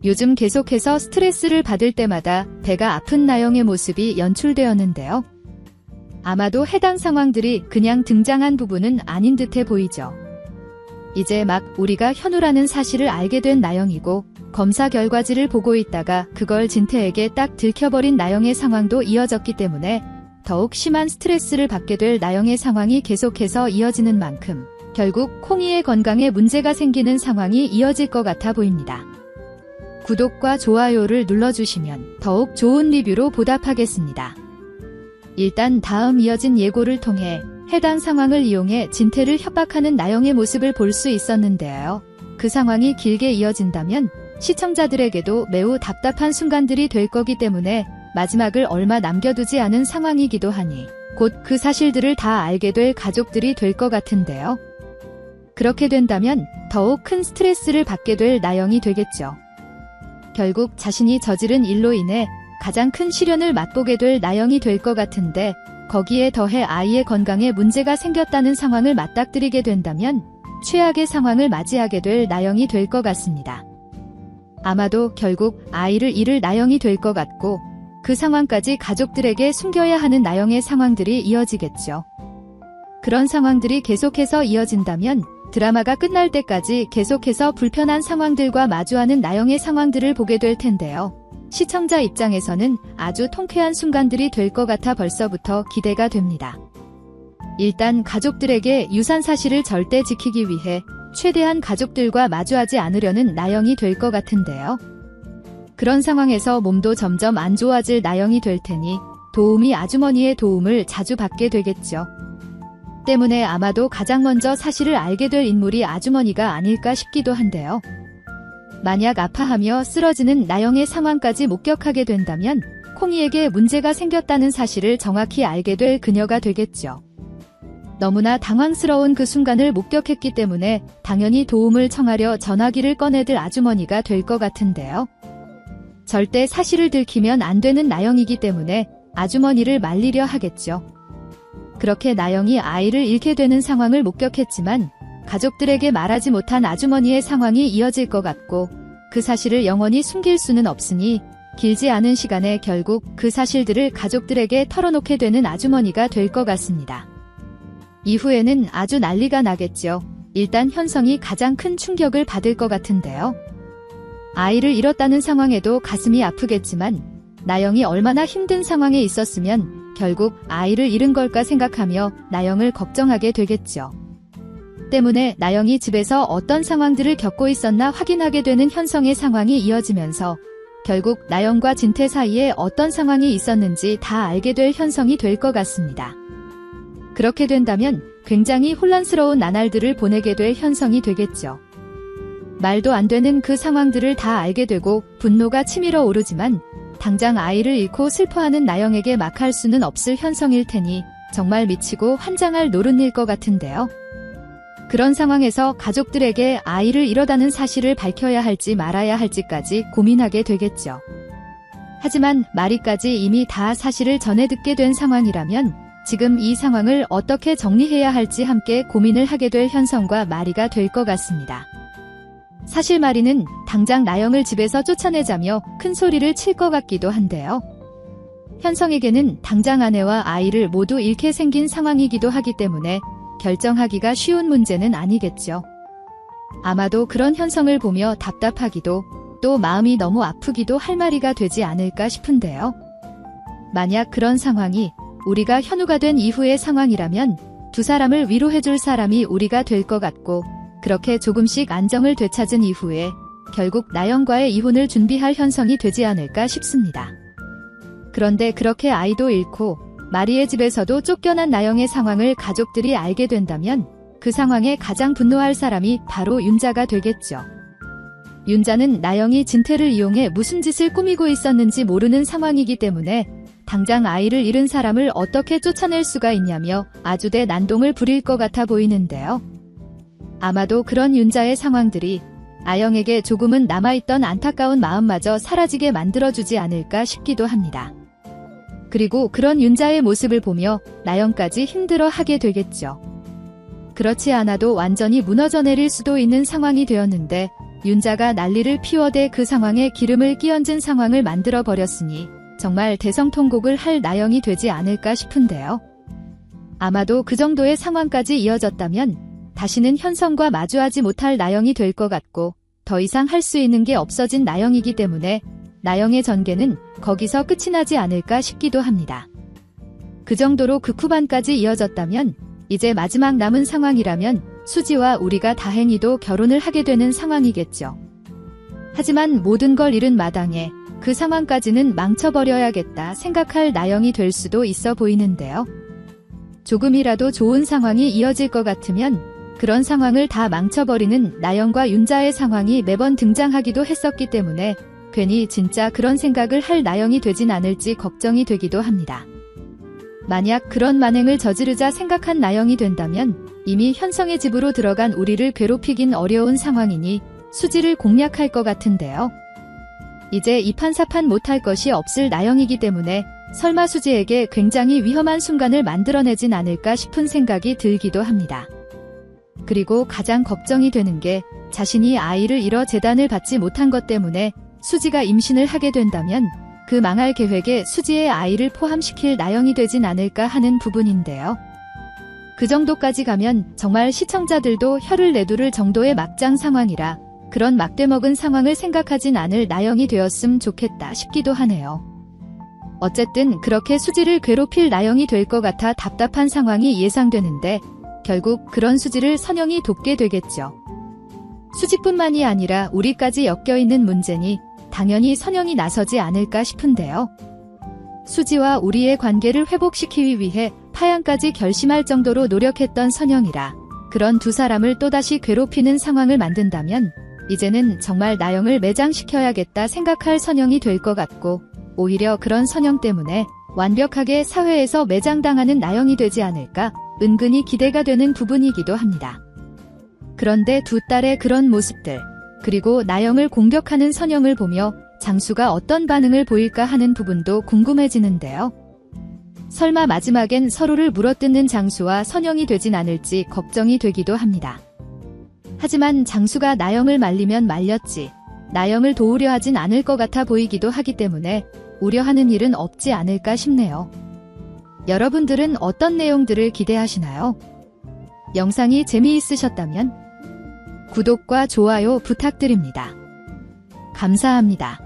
요즘 계속해서 스트레스를 받을 때마다 배가 아픈 나영의 모습이 연출되었는데요. 아마도 해당 상황들이 그냥 등장한 부분은 아닌 듯해 보이죠. 이제 막 우리가 현우라는 사실을 알게 된 나영이고 검사 결과지를 보고 있다가 그걸 진태에게 딱 들켜버린 나영의 상황도 이어졌기 때문에 더욱 심한 스트레스를 받게 될 나영의 상황이 계속해서 이어지는 만큼 결국 콩이의 건강에 문제가 생기는 상황이 이어질 것 같아 보입니다. 구독과 좋아요를 눌러주시면 더욱 좋은 리뷰로 보답하겠습니다. 일단 다음 이어진 예고를 통해 해당 상황을 이용해 진태를 협박하는 나영의 모습을 볼 수 있었는데요. 그 상황이 길게 이어진다면 시청자들에게도 매우 답답한 순간들이 될 거기 때문에 마지막을 얼마 남겨두지 않은 상황이기도 하니 곧 그 사실들을 다 알게 될 가족들이 될 것 같은데요. 그렇게 된다면 더욱 큰 스트레스를 받게 될 나영이 되겠죠. 결국 자신이 저지른 일로 인해 가장 큰 시련을 맛보게 될 나영이 될 것 같은데 거기에 더해 아이의 건강에 문제가 생겼다는 상황을 맞닥뜨리게 된다면 최악의 상황을 맞이하게 될 나영이 될 것 같습니다. 아마도 결국 아이를 잃을 나영이 될 것 같고 그 상황까지 가족들에게 숨겨야 하는 나영의 상황들이 이어지겠죠. 그런 상황들이 계속해서 이어진다면 드라마가 끝날 때까지 계속해서 불편한 상황들과 마주하는 나영의 상황들을 보게 될 텐데요. 시청자 입장에서는 아주 통쾌한 순간들이 될 것 같아 벌써부터 기대가 됩니다. 일단 가족들에게 유산 사실을 절대 지키기 위해 최대한 가족들과 마주하지 않으려는 나영이 될 것 같은데요. 그런 상황에서 몸도 점점 안 좋아질 나영이 될 테니 도우미 아주머니의 도움을 자주 받게 되겠죠. 때문에 아마도 가장 먼저 사실을 알게 될 인물이 아주머니가 아닐까 싶기도 한데요. 만약 아파하며 쓰러지는 나영의 상황까지 목격하게 된다면 콩이에게 문제가 생겼다는 사실을 정확히 알게 될 그녀가 되겠죠. 너무나 당황스러운 그 순간을 목격했기 때문에 당연히 도움을 청하려 전화기를 꺼내들 아주머니가 될 것 같은데요. 절대 사실을 들키면 안 되는 나영이기 때문에 아주머니를 말리려 하겠죠. 그렇게 나영이 아이를 잃게 되는 상황을 목격했지만 가족들에게 말하지 못한 아주머니의 상황이 이어질 것 같고 그 사실을 영원히 숨길 수는 없으니 길지 않은 시간에 결국 그 사실들을 가족들에게 털어놓게 되는 아주머니가 될 것 같습니다. 이후에는 아주 난리가 나겠죠. 일단 현성이 가장 큰 충격을 받을 것 같은데요. 아이를 잃었다는 상황에도 가슴이 아프겠지만 나영이 얼마나 힘든 상황에 있었으면 결국 아이를 잃은 걸까 생각하며 나영을 걱정하게 되겠죠. 때문에 나영이 집에서 어떤 상황들을 겪고 있었나 확인하게 되는 현성의 상황이 이어지면서 결국 나영과 진태 사이에 어떤 상황이 있었는지 다 알게 될 현성이 될 것 같습니다. 그렇게 된다면 굉장히 혼란스러운 나날들을 보내게 될 현성이 되겠죠. 말도 안 되는 그 상황들을 다 알게 되고 분노가 치밀어 오르지만 당장 아이를 잃고 슬퍼하는 나영에게 막 할 수는 없을 현성일 테니 정말 미치고 환장할 노릇일 것 같은데요. 그런 상황에서 가족들에게 아이를 잃어다는 사실을 밝혀야 할지 말아야 할지까지 고민하게 되겠죠. 하지만 마리까지 이미 다 사실을 전해 듣게 된 상황이라면 지금 이 상황을 어떻게 정리해야 할지 함께 고민을 하게 될 현성과 마리가 될 것 같습니다. 사실 마리는 당장 나영을 집에서 쫓아내자며 큰 소리를 칠 것 같기도 한데요. 현성에게는 당장 아내와 아이를 모두 잃게 생긴 상황이기도 하기 때문에 결정하기가 쉬운 문제는 아니겠죠. 아마도 그런 현성을 보며 답답하기도 또 마음이 너무 아프기도 할 마리가 되지 않을까 싶은데요. 만약 그런 상황이 우리가 현우가 된 이후의 상황이라면 두 사람을 위로해줄 사람이 우리가 될 것 같고 그렇게 조금씩 안정을 되찾은 이후에 결국 나영과의 이혼을 준비할 현성이 되지 않을까 싶습니다. 그런데 그렇게 아이도 잃고 마리의 집에서도 쫓겨난 나영의 상황을 가족들이 알게 된다면 그 상황에 가장 분노할 사람이 바로 윤자가 되겠죠. 윤자는 나영이 진태를 이용해 무슨 짓을 꾸미고 있었는지 모르는 상황이기 때문에 당장 아이를 잃은 사람을 어떻게 쫓아낼 수가 있냐며 아주 대난동을 부릴 것 같아 보이는데요. 아마도 그런 윤자의 상황들이 아영에게 조금은 남아있던 안타까운 마음마저 사라지게 만들어주지 않을까 싶기도 합니다. 그리고 그런 윤자의 모습을 보며 나영까지 힘들어하게 되겠죠. 그렇지 않아도 완전히 무너져 내릴 수도 있는 상황이 되었는데 윤자가 난리를 피워대 그 상황에 기름을 끼얹은 상황을 만들어 버렸으니 정말 대성통곡을 할 나영이 되지 않을까 싶은데요. 아마도 그 정도의 상황까지 이어졌다면 다시는 현성과 마주하지 못할 나영이 될 것 같고 더 이상 할 수 있는 게 없어진 나영이기 때문에 나영의 전개는 거기서 끝이 나지 않을까 싶기도 합니다. 그 정도로 극후반까지 이어졌다면 이제 마지막 남은 상황이라면 수지와 우리가 다행히도 결혼을 하게 되는 상황이겠죠. 하지만 모든 걸 잃은 마당에 그 상황까지는 망쳐버려야겠다 생각할 나영이 될 수도 있어 보이는데요. 조금이라도 좋은 상황이 이어질 것 같으면 그런 상황을 다 망쳐버리는 나영과 윤자의 상황이 매번 등장하기도 했었기 때문에 괜히 진짜 그런 생각을 할 나영이 되진 않을지 걱정이 되기도 합니다. 만약 그런 만행을 저지르자 생각한 나영이 된다면 이미 현성의 집으로 들어간 우리를 괴롭히긴 어려운 상황이니 수지를 공략할 것 같은데요. 이제 이판사판 못할 것이 없을 나영이기 때문에 설마 수지에게 굉장히 위험한 순간을 만들어내진 않을까 싶은 생각이 들기도 합니다. 그리고 가장 걱정이 되는 게 자신이 아이를 잃어 재단을 받지 못한 것 때문에 수지가 임신을 하게 된다면 그 망할 계획에 수지의 아이를 포함시킬 나영이 되진 않을까 하는 부분인데요. 그 정도까지 가면 정말 시청자들도 혀를 내두를 정도의 막장 상황이라 그런 막대먹은 상황을 생각하진 않을 나영이 되었음 좋겠다 싶기도 하네요. 어쨌든 그렇게 수지를 괴롭힐 나영이 될 것 같아 답답한 상황이 예상되는데 결국 그런 수지를 선영이 돕게 되겠죠. 수지뿐만이 아니라 우리까지 엮여있는 문제니 당연히 선영이 나서지 않을까 싶은데요. 수지와 우리의 관계를 회복시키기 위해 파양까지 결심할 정도로 노력했던 선영이라 그런 두 사람을 또다시 괴롭히는 상황을 만든다면 이제는 정말 나영을 매장시켜야겠다 생각할 선영이 될 것 같고 오히려 그런 선영 때문에 완벽하게 사회에서 매장당하는 나영이 되지 않을까 은근히 기대가 되는 부분이기도 합니다. 그런데 두 딸의 그런 모습들 그리고 나영을 공격하는 선영을 보며 장수가 어떤 반응을 보일까 하는 부분도 궁금해지는데요. 설마 마지막엔 서로를 물어뜯는 장수와 선영이 되진 않을지 걱정이 되기도 합니다. 하지만 장수가 나영을 말리면 말렸지 나영을 도우려 하진 않을 것 같아 보이기도 하기 때문에 우려하는 일은 없지 않을까 싶네요. 여러분들은 어떤 내용들을 기대하시나요? 영상이 재미있으셨다면 구독과 좋아요 부탁드립니다. 감사합니다.